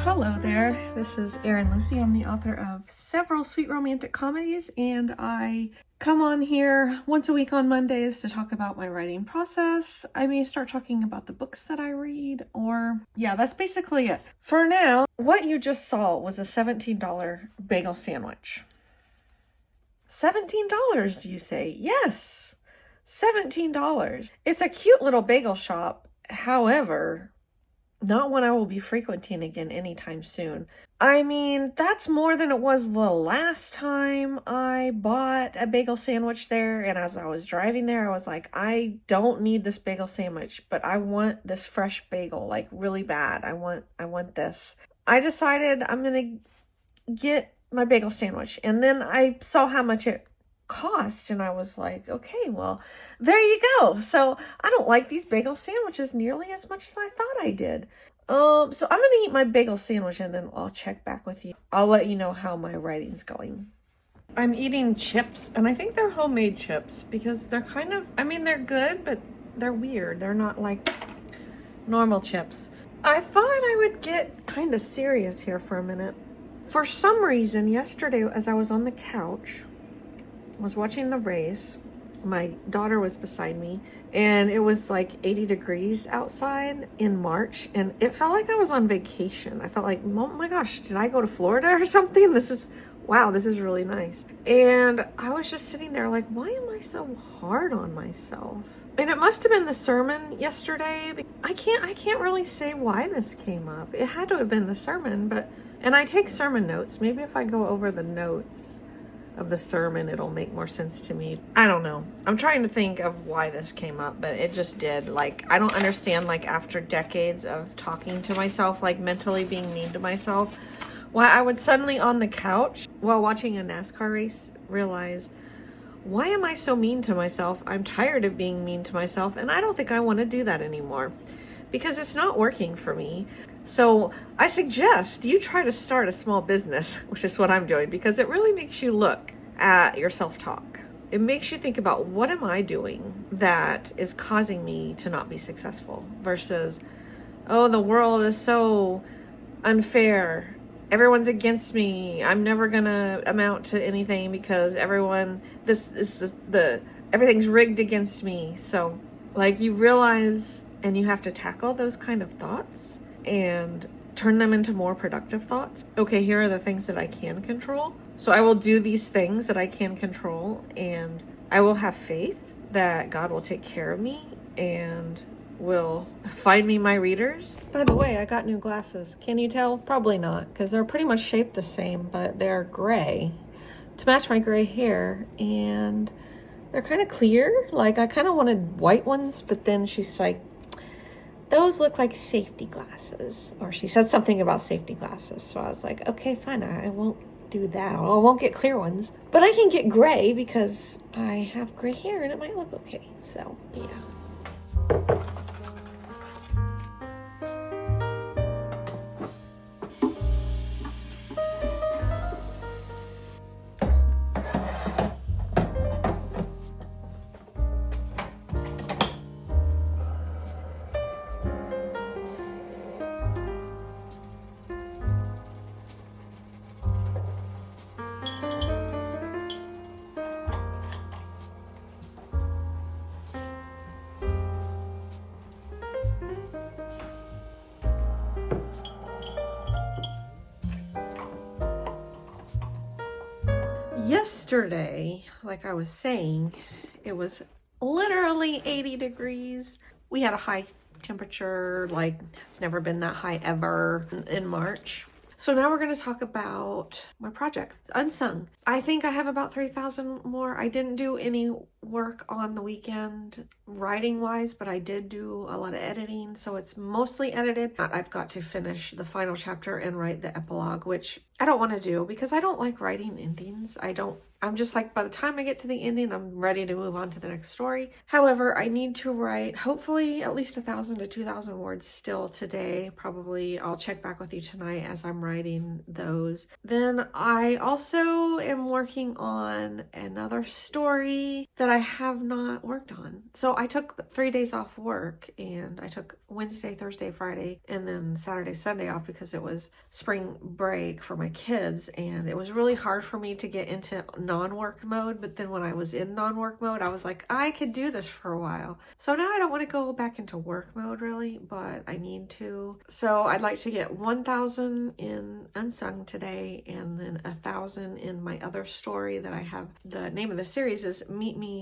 Hello there, this is Erin Lucy. I'm the author of several sweet romantic comedies, and I come on here once a week on Mondays to talk about my writing process. I may start talking about the books that I read, or yeah, that's basically it. For now, what you just saw was a $17 bagel sandwich. $17, you say? Yes, $17. It's a cute little bagel shop. However, not one I will be frequenting again anytime soon. I mean, that's more than it was the last time I bought a bagel sandwich there. And as I was driving there, I was like, I don't need this bagel sandwich, but I want this fresh bagel, like really bad. I want this. I decided I'm going to get my bagel sandwich. And then I saw how much it cost, and I was like, okay, well, there you go. So I don't like these bagel sandwiches nearly as much as I thought I did. So I'm gonna eat my bagel sandwich and then I'll check back with you. I'll let you know how my writing's going. I'm eating chips, and I think they're homemade chips because they're kind of, I mean, they're good, but they're weird. They're not like normal chips. I thought I would get kind of serious here for a minute. For some reason, yesterday as I was on the couch, I was watching the race. My daughter was beside me, and it was like 80 degrees outside in March, and it felt like I was on vacation. I felt like, oh my gosh, did I go to Florida or something? Wow, this is really nice. And I was just sitting there like, why am I so hard on myself? And it must have been the sermon yesterday. I can't really say why this came up. It had to have been the sermon, and I take sermon notes. Maybe if I go over the notes of the sermon, it'll make more sense to me. I don't know. I'm trying to think of why this came up, but it just did. Like, I don't understand, like, after decades of talking to myself, like mentally being mean to myself, why I would suddenly on the couch while watching a NASCAR race realize, why am I so mean to myself? I'm tired of being mean to myself, and I don't think I want to do that anymore because it's not working for me. So I suggest you try to start a small business, which is what I'm doing, because it really makes you look at your self-talk. It makes you think about, what am I doing that is causing me to not be successful, versus, oh, the world is so unfair. Everyone's against me. I'm never going to amount to anything because everything's rigged against me. So like, you realize, and you have to tackle those kind of thoughts and turn them into more productive thoughts. Okay, here are the things that I can control. So I will do these things that I can control, and I will have faith that God will take care of me and will find me my readers. By the way, I got new glasses. Can you tell? Probably not, because they're pretty much shaped the same, but they're gray to match my gray hair, and they're kind of clear. Like, I kind of wanted white ones, but then she's like, those look like safety glasses, or she said something about safety glasses. So I was like, okay, fine, I won't do that. I won't get clear ones, but I can get gray because I have gray hair and it might look okay. So yeah. Yesterday, like I was saying, it was literally 80 degrees. We had a high temperature, like it's never been that high ever in March. So now we're going to talk about my project, Unsung. I think I have about 3,000 more. I didn't do any work on the weekend writing wise, but I did do a lot of editing, so it's mostly edited. I've got to finish the final chapter and write the epilogue, which I don't want to do because I don't like writing endings. I'm just like, by the time I get to the ending, I'm ready to move on to the next story. However, I need to write hopefully at least 1,000 to 2,000 words still today. Probably I'll check back with you tonight as I'm writing those. Then I also am working on another story that I have not worked on. So I took 3 days off work, and I took Wednesday, Thursday, Friday, and then Saturday, Sunday off because it was spring break for my kids, and it was really hard for me to get into non-work mode. But then when I was in non-work mode, I was like, I could do this for a while. So now I don't want to go back into work mode really, but I need to. So I'd like to get 1,000 in Unsung today, and then 1,000 in my other story that I have. The name of the series is Meet Me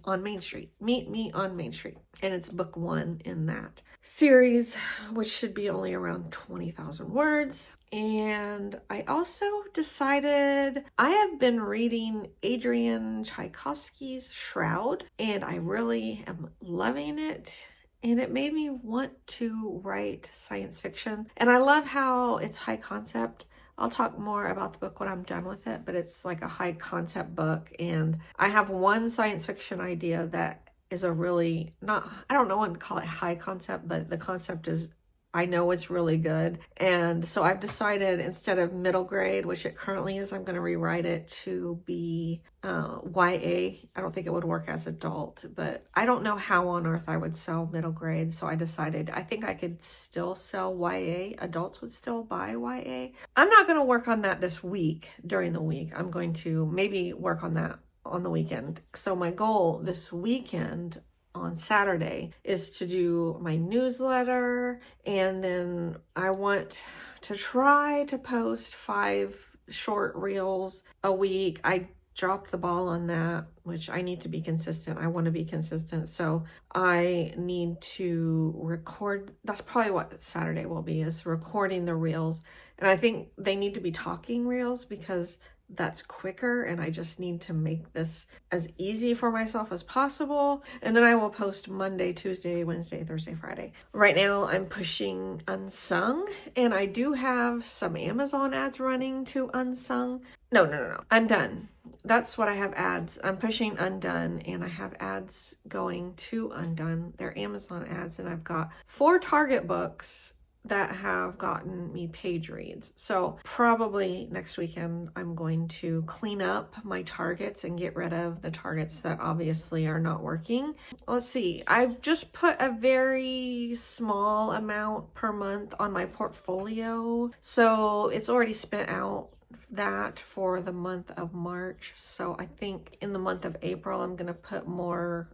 on Main Street. Meet Me on Main Street. And it's book 1 in that series, which should be only around 20,000 words. And I also decided I have been reading Adrian Tchaikovsky's Shroud, and I really am loving it. And it made me want to write science fiction. And I love how it's high concept. I'll talk more about the book when I'm done with it, but it's like a high concept book. And I have one science fiction idea that is a really, not, I don't know what to call it high concept, but the concept is, I know it's really good. And so I've decided instead of middle grade, which it currently is, I'm going to rewrite it to be YA. I don't think it would work as adult, but I don't know how on earth I would sell middle grade. So I decided I think I could still sell YA. Adults would still buy YA. I'm not going to work on that this week during the week. I'm going to maybe work on that on the weekend. So my goal this weekend on Saturday is to do my newsletter, and then I want to try to post 5 short reels a week. I dropped the ball on that, which I need to be consistent. I want to be consistent. So I need to record. That's probably what Saturday will be, is recording the reels. And I think they need to be talking reels because that's quicker, and I just need to make this as easy for myself as possible. And then I will post Monday, Tuesday, Wednesday, Thursday, Friday. Right now I'm pushing Unsung, and I do have some Amazon ads running to Unsung. No. Undone. That's what I have ads. I'm pushing Undone, and I have ads going to Undone. They're Amazon ads, and I've got 4 Target books that have gotten me page reads. So probably next weekend, I'm going to clean up my targets and get rid of the targets that obviously are not working. Let's see, I've just put a very small amount per month on my portfolio. So it's already spent out that for the month of March. So I think in the month of April, I'm going to put more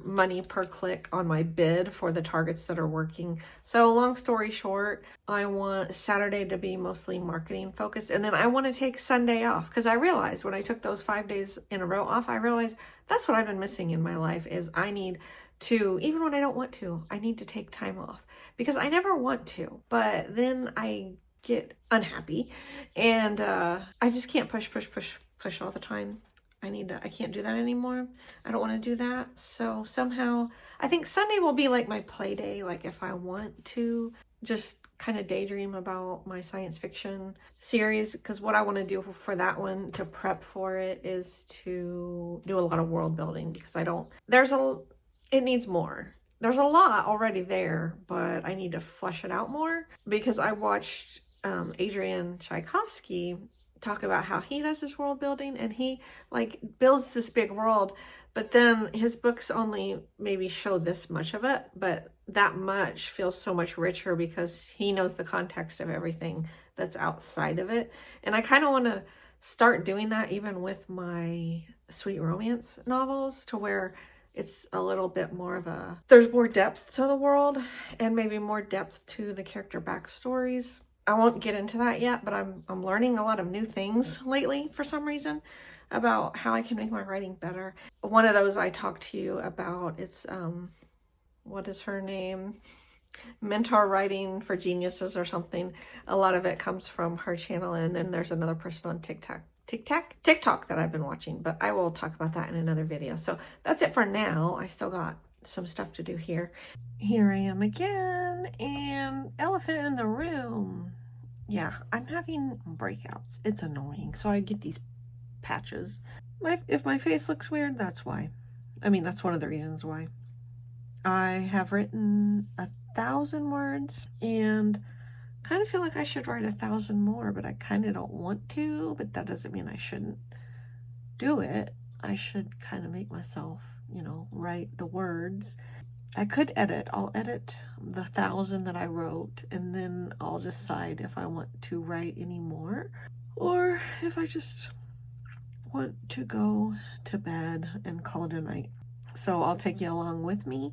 money per click on my bid for the targets that are working. So long story short, I want Saturday to be mostly marketing focused. And then I want to take Sunday off, because I realized when I took those 5 days in a row off, I realized that's what I've been missing in my life, is I need to, even when I don't want to, I need to take time off, because I never want to, but then I get unhappy, and I just can't push all the time. I can't do that anymore. I don't want to do that. So somehow I think Sunday will be like my play day. Like if I want to just kind of daydream about my science fiction series, because what I want to do for that one to prep for it is to do a lot of world building, because it needs more. There's a lot already there, but I need to flesh it out more, because I watched Adrian Tchaikovsky talk about how he does his world building, and he like builds this big world, but then his books only maybe show this much of it, but that much feels so much richer because he knows the context of everything that's outside of it. And I kind of want to start doing that even with my sweet romance novels, to where it's a little bit more of there's more depth to the world, and maybe more depth to the character backstories. I won't get into that yet, but I'm learning a lot of new things lately for some reason about how I can make my writing better. One of those I talked to you about, it's what is her name? Mentor Writing for Geniuses or something. A lot of it comes from her channel, and then there's another person on TikTok that I've been watching, but I will talk about that in another video. So that's it for now. I still got some stuff to do here. Here I am again, and elephant in the room. Yeah, I'm having breakouts. It's annoying. So I get these patches. If my face looks weird, that's why. I mean, that's one of the reasons why. I have written 1,000 words, and kind of feel like I should write 1,000 more, but I kind of don't want to, but that doesn't mean I shouldn't do it. I should kind of make myself, you know, write the words. I could edit. I'll edit the 1,000 that I wrote, and then I'll decide if I want to write any more or if I just want to go to bed and call it a night. So I'll take you along with me,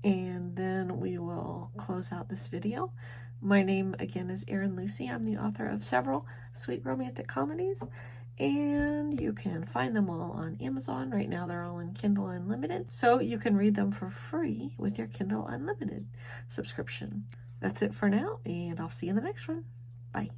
and then we will close out this video. My name again is Erin Lucy. I'm the author of several sweet romantic comedies, and you can find them all on Amazon. Right now they're all in Kindle Unlimited, so you can read them for free with your Kindle Unlimited subscription. That's it for now, and I'll see you in the next one. Bye.